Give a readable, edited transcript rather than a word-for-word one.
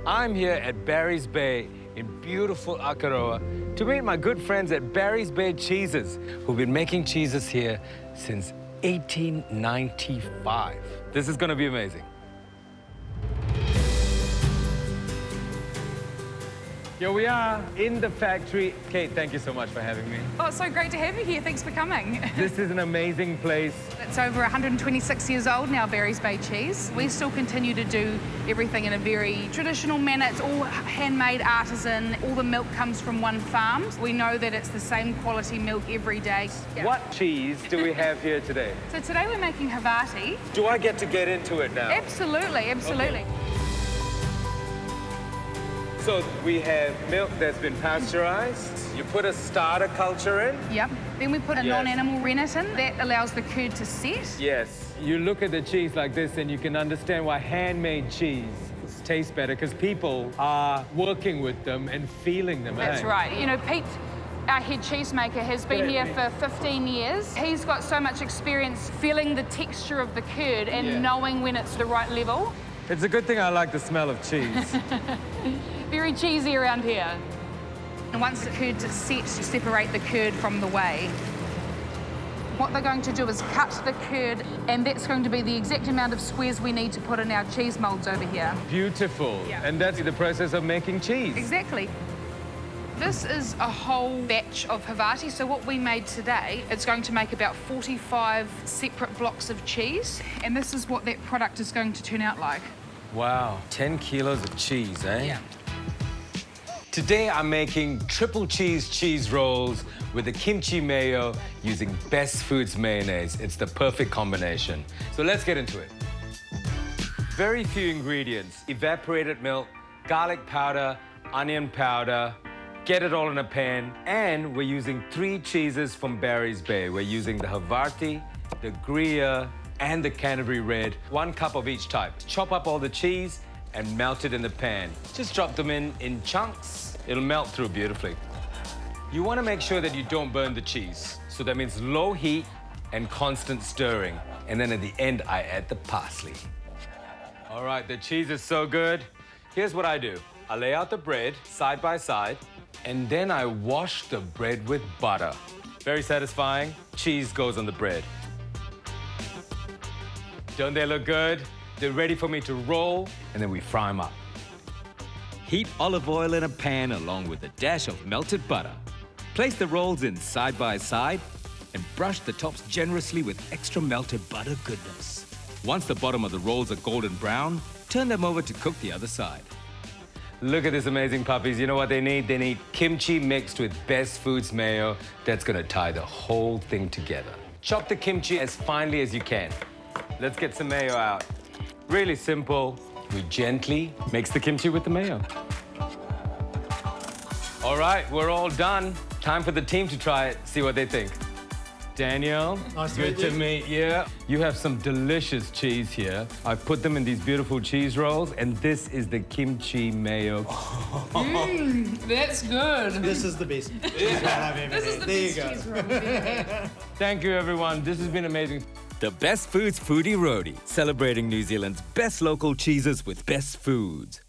I'm here at Barry's Bay in beautiful Akaroa to meet my good friends at Barry's Bay Cheeses, who've been making cheeses here since 1895. This is going to be amazing. Here we are in the factory. Kate, thank you so much for having me. Oh, it's so great to have you here. Thanks for coming. This is an amazing place. It's over 126 years old now, Barry's Bay Cheese. We still continue to do everything in a very traditional manner. It's all handmade, artisan. All the milk comes from one farm. We know that it's the same quality milk every day. Yeah. What cheese do we have here today? So today we're making Havarti. Do I get to get into it now? Absolutely, absolutely. Okay. So we have milk that's been pasteurized. You put a starter culture in. Yep. Then we put a non-animal rennet in. That allows the curd to set. Yes. You look at the cheese like this and you can understand why handmade cheese tastes better, because people are working with them and feeling them. That's right. You know, Pete, our head cheesemaker, has been here for 15 years. He's got so much experience feeling the texture of the curd and knowing when it's the right level. It's a good thing I like the smell of cheese. Very cheesy around here. And once the curd's set, you separate the curd from the whey. What they're going to do is cut the curd, and that's going to be the exact amount of squares we need to put in our cheese molds over here. Beautiful. Yeah. And that's the process of making cheese. Exactly. This is a whole batch of Havarti, so what we made today, it's going to make about 45 separate blocks of cheese, and this is what that product is going to turn out like. Wow, 10 kilos of cheese, eh? Yeah. Today I'm making triple cheese rolls with the kimchi mayo using Best Foods mayonnaise. It's the perfect combination. So let's get into it. Very few ingredients: evaporated milk, garlic powder, onion powder. Get it all in a pan. And we're using 3 cheeses from Barry's Bay. We're using the Havarti, the Gruyere, and the Canterbury Red. 1 cup of each type. Chop up all the cheese and melt it in the pan. Just drop them in chunks. It'll melt through beautifully. You want to make sure that you don't burn the cheese. So that means low heat and constant stirring. And then at the end, I add the parsley. All right, the cheese is so good. Here's what I do. I lay out the bread side by side, and then I wash the bread with butter. Very satisfying. Cheese goes on the bread. Don't they look good? They're ready for me to roll, and then we fry them up. Heat olive oil in a pan along with a dash of melted butter. Place the rolls in side by side and brush the tops generously with extra melted butter goodness. Once the bottom of the rolls are golden brown, turn them over to cook the other side. Look at this amazing puppies. You know what they need? They need kimchi mixed with Best Foods mayo. That's gonna tie the whole thing together. Chop the kimchi as finely as you can. Let's get some mayo out. Really simple. We gently mix the kimchi with the mayo. All right, we're all done. Time for the team to try it, see what they think. Daniel, good to meet you. You have some delicious cheese here. I've put them in these beautiful cheese rolls, and this is the kimchi mayo. That's good. This is the best. This is the best cheese roll. Thank you, everyone. This has been amazing. The Best Foods Foodie Roadie, celebrating New Zealand's best local cheeses with Best Foods.